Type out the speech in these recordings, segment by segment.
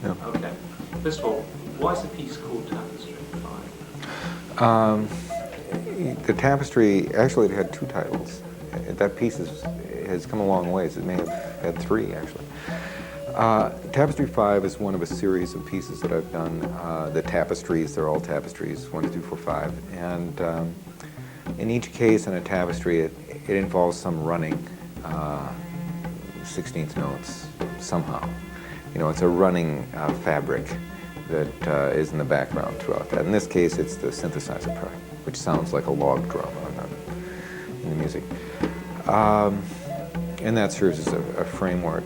Yeah. Okay. First of all, why is the piece called Tapestry Five? The Tapestry, actually it had two titles. That piece has come a long ways. It may have had three, actually. Tapestry Five is one of a series of pieces that I've done. The tapestries, they're all tapestries, 1, 2, 3, 4, 5. And in each case in a tapestry, it involves some running 16th notes somehow. You know, it's a running fabric that is in the background throughout that. In this case, it's the synthesizer part, which sounds like a log drum in the music. And that serves as a framework.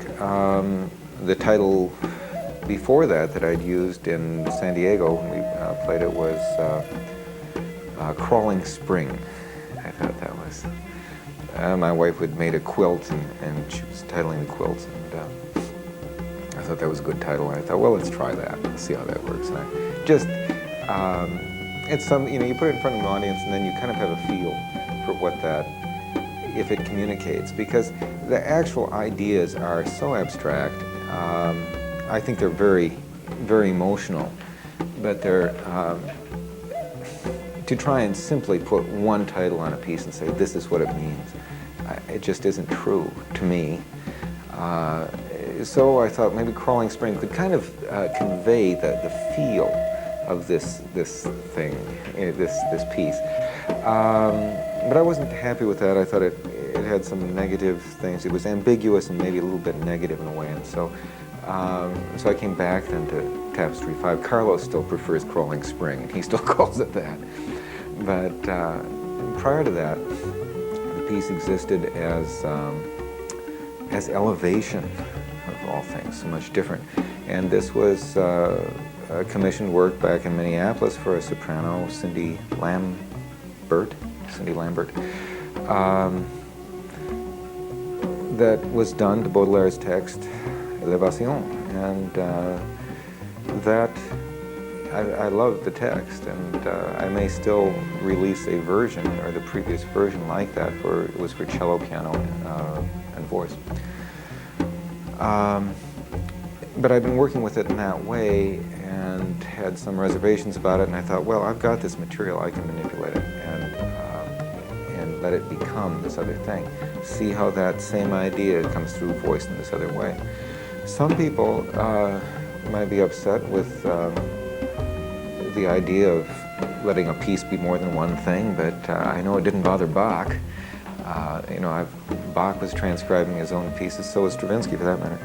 The title before that I'd used in San Diego when we played it was Crawling Spring. I thought that was. My wife had made a quilt and she was titling the quilt. And I thought that was a good title. And I thought, well, let's try that. Let's see how that works. And I just, it's some, you know, you put it in front of an audience and then you kind of have a feel for what that, if it communicates. Because the actual ideas are so abstract. I think they're very, very emotional, but they're, to try and simply put one title on a piece and say, this is what it means, it just isn't true to me. So I thought maybe Crawling Spring could kind of convey the feel of this thing, this piece. But I wasn't happy with that. I thought it had some negative things. It was ambiguous and maybe a little bit negative in a way. And so I came back then to Tapestry Five. Carlos still prefers Crawling Spring, and he still calls it that. But prior to that, the piece existed as Élévation, of all things, so much different. And this was a commissioned work back in Minneapolis for a soprano, Cindy Lambert, that was done to Baudelaire's text, Élévation. And that, I love the text, and I may still release a version, or the previous version like that, it was for cello, piano, and voice. But I've been working with it in that way and had some reservations about it, and I thought, well, I've got this material, I can manipulate it and let it become this other thing. See how that same idea comes through voice in this other way. Some people might be upset with the idea of letting a piece be more than one thing, but I know it didn't bother Bach. You know, Bach was transcribing his own pieces, so was Stravinsky for that matter.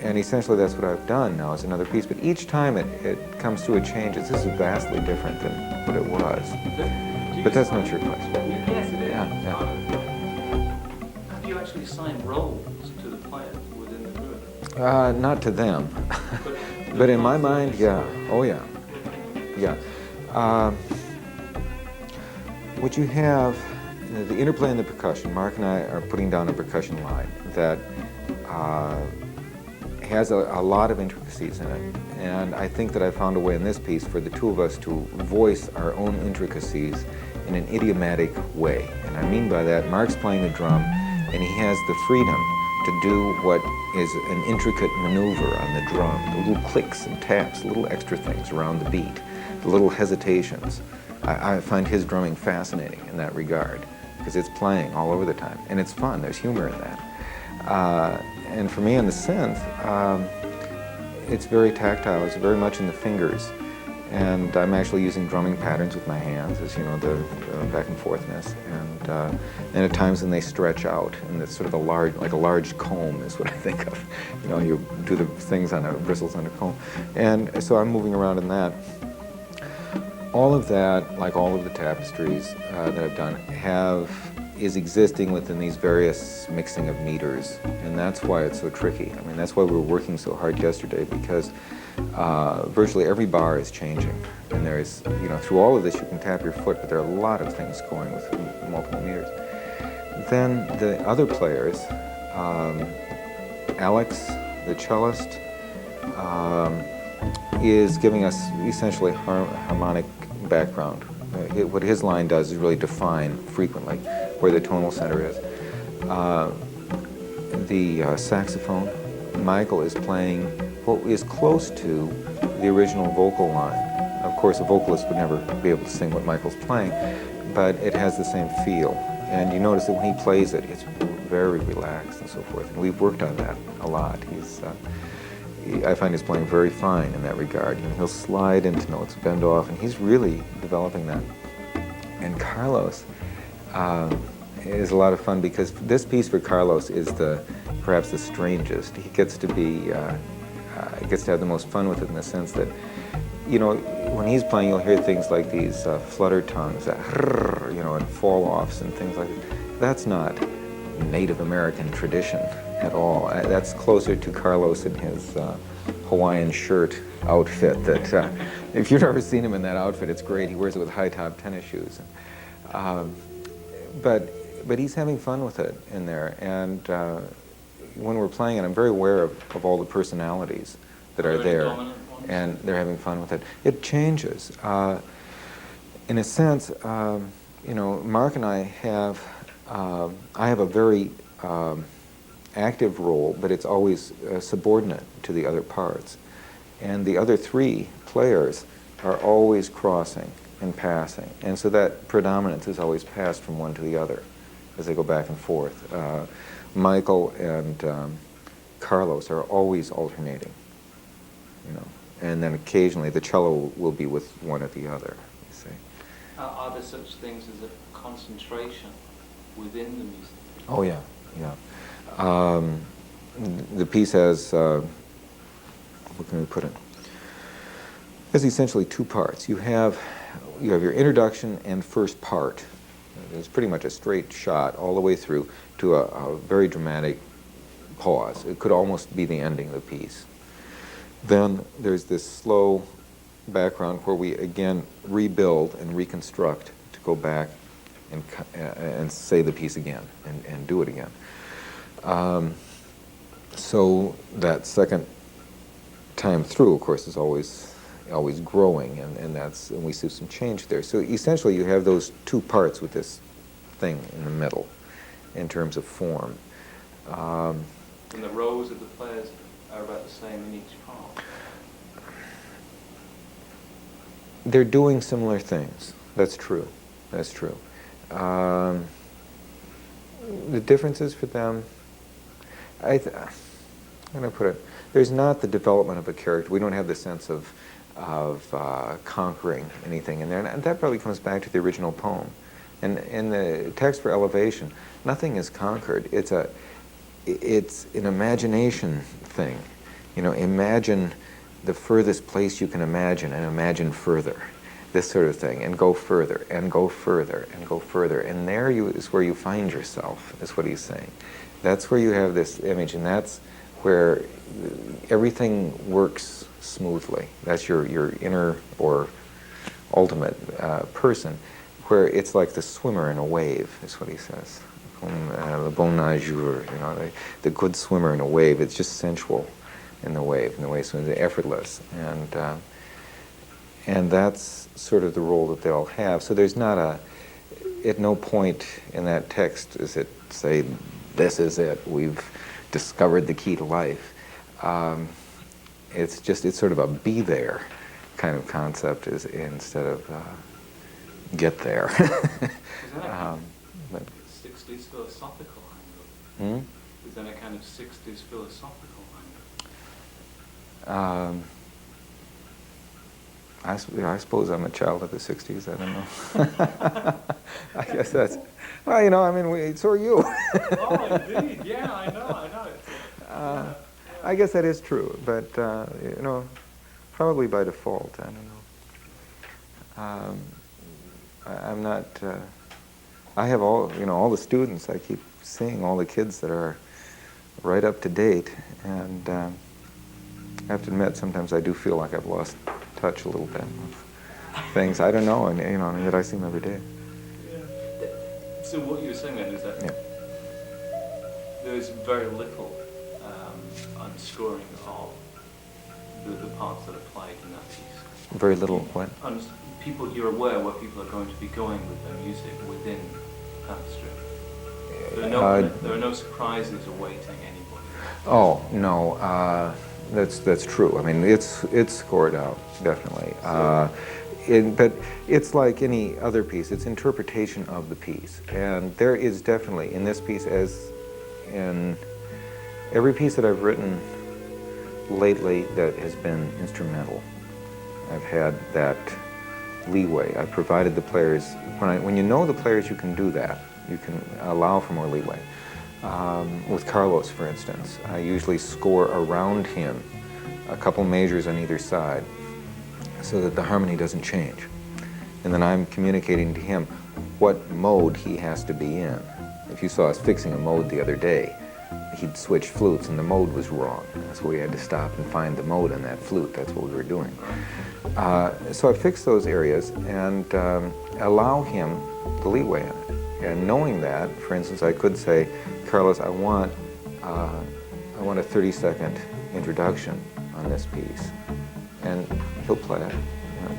And essentially that's what I've done now as another piece, but each time it comes through a change, this is vastly different than what it was. But that's not your question. Yes, it is. Yeah. Have you actually assigned roles to the players within the group? Not to them. But in my mind, yeah. Oh, yeah. Yeah. What you have, the interplay and the percussion, Mark and I are putting down a percussion line that has a lot of intricacies in it. And I think that I found a way in this piece for the two of us to voice our own intricacies in an idiomatic way. And I mean by that, Mark's playing the drum, and he has the freedom to do what is an intricate maneuver on the drum, the little clicks and taps, little extra things around the beat, the little hesitations. I find his drumming fascinating in that regard, because it's playing all over the time, and it's fun, there's humor in that. And for me on the synth, it's very tactile, it's very much in the fingers. And I'm actually using drumming patterns with my hands, as you know, the back and forthness. And at times when they stretch out, and it's sort of like a large comb is what I think of. You know, you do the things on bristles on a comb. And so I'm moving around in that. All of that, like all of the tapestries that I've done, is existing within these various mixing of meters, and that's why it's so tricky. I mean, that's why we were working so hard yesterday, because virtually every bar is changing, and there's, you know, through all of this you can tap your foot, but there are a lot of things going with multiple meters. Then the other players, Alex, the cellist, is giving us essentially harmonic background. What his line does is really define frequently where the tonal center is. The saxophone Michael is playing what is close to the original vocal line. Of course, a vocalist would never be able to sing what Michael's playing, but it has the same feel. And you notice that when he plays it, it's very relaxed and so forth. And we've worked on that a lot. I find his playing very fine in that regard. You know, he'll slide into notes, bend off, and he's really developing that. And Carlos is a lot of fun because this piece for Carlos is perhaps the strangest. He gets to have the most fun with it in the sense that, you know, when he's playing, you'll hear things like these flutter tones, you know, and fall-offs and things like that. That's not Native American tradition at all. That's closer to Carlos in his Hawaiian shirt outfit. That if you've ever seen him in that outfit, it's great. He wears it with high-top tennis shoes. But he's having fun with it in there. And when we're playing it, I'm very aware of all the personalities that are there. And they're having fun with it. It changes. In a sense, you know, Mark and I have a very active role, but it's always subordinate to the other parts. And the other three players are always crossing and passing. And so that predominance is always passed from one to the other as they go back and forth. Michael and Carlos are always alternating, you know. And then occasionally the cello will be with one or the other, you see. Are there such things as a concentration within the music? Oh, yeah, yeah. The piece has, what can we put it? There's essentially two parts. You have your introduction and first part. It's pretty much a straight shot all the way through to a very dramatic pause. It could almost be the ending of the piece. Then there's this slow background where we again rebuild and reconstruct to go back and say the piece again and do it again. So that second time through, of course, is always growing, and we see some change there. So essentially, you have those two parts with this thing in the middle, in terms of form. And the rows of the players are about the same in each part. They're doing similar things. That's true. That's true. The differences for them, I'm going to put it, there's not the development of a character. We don't have the sense of conquering anything in there. And that probably comes back to the original poem. And in the text for Élévation, nothing is conquered. It's an imagination thing. You know, imagine the furthest place you can imagine and imagine further. This sort of thing, and go further, and go further, and go further. And there is where you find yourself, is what he's saying. That's where you have this image, and that's where everything works smoothly. That's your inner or ultimate person, where it's like the swimmer in a wave, is what he says. Le bon nageur, you know, the good swimmer in a wave. It's just sensual in the wave, so it's effortless. And that's sort of the role that they'll have. So there's not at no point in that text does it say, this is it, we've discovered the key to life. It's sort of a be there kind of concept instead of get there. But 60s philosophical angle? Is that a kind of 60s philosophical angle? I suppose I'm a child of the 60s, I don't know. I guess that's, well, you know, I mean, so are you. Oh, indeed, yeah, I know. I guess that is true, but, you know, probably by default, I don't know. I'm not, I have all the students. I keep seeing all the kids that are right up to date, and I have to admit, sometimes I do feel like I've lost touch a little bit with things. I don't know, and yet I see them every day. Yeah. So what you were saying then is that there's very little unscoring of the parts that are played in that piece. Very little what? You're aware where people are going to be going with their music within Tapestry. There are no surprises awaiting anybody. Oh, no, that's true. I mean, it's scored out, definitely. But it's like any other piece. It's interpretation of the piece. And there is definitely, in this piece, as in every piece that I've written lately that has been instrumental, I've had that leeway. I've provided the players, when you know the players, you can do that. You can allow for more leeway. With Carlos, for instance, I usually score around him a couple measures on either side so that the harmony doesn't change. And then I'm communicating to him what mode he has to be in. If you saw us fixing a mode the other day, he'd switch flutes and the mode was wrong. So we had to stop and find the mode on that flute. That's what we were doing. So I fix those areas and allow him the leeway in it. And knowing that, for instance, I could say, Carlos, I want a 30-second introduction on this piece, and he'll play it,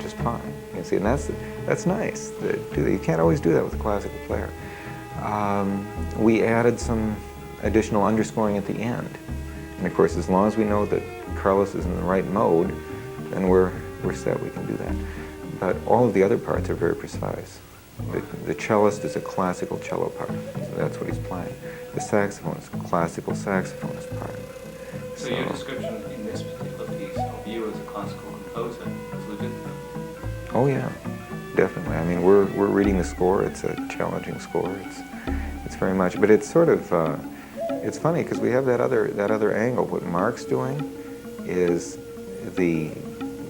just fine. You can see, and that's nice. You can't always do that with a classical player. We added some additional underscoring at the end, and of course, as long as we know that Carlos is in the right mode, then we're set. We can do that. But all of the other parts are very precise. The cellist is a classical cello part, so that's what he's playing. The saxophone is a classical saxophonist part. So your description in this particular piece of you as a classical composer is legitimate? Oh yeah, definitely. I mean, we're reading the score. It's a challenging score. It's very much, but it's sort of it's funny because we have that other angle. What Mark's doing is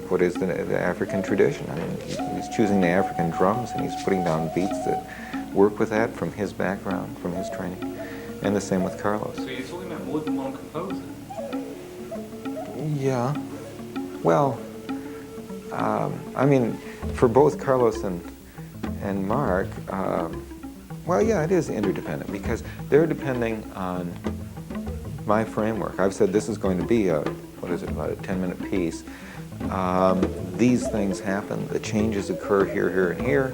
what is the African tradition. I mean, he's choosing the African drums and he's putting down beats that work with that from his background, from his training, and the same with Carlos. So you're talking about more than one composer? Yeah. Well, I mean, for both Carlos and Mark, well, yeah, it is interdependent because they're depending on my framework. I've said this is going to be about a 10-minute piece. These things happen, the changes occur here, here, and here.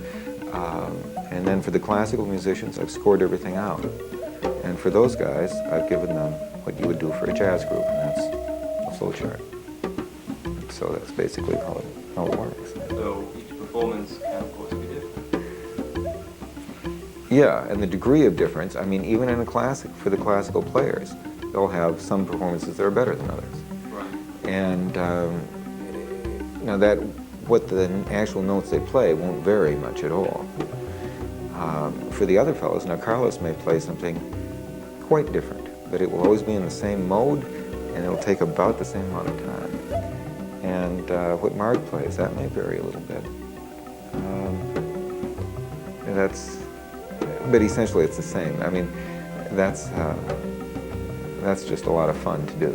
And then for the classical musicians, I've scored everything out. And for those guys, I've given them what you would do for a jazz group, and that's a flowchart. So that's basically how it works. So each performance can, of course, be different. Yeah, and the degree of difference, I mean, even in for the classical players, they'll have some performances that are better than others. Right. And now what the actual notes they play won't vary much at all. For the other fellows, now Carlos may play something quite different, but it will always be in the same mode, and it'll take about the same amount of time. And what Mark plays, that may vary a little bit. But essentially it's the same. I mean, that's just a lot of fun to do.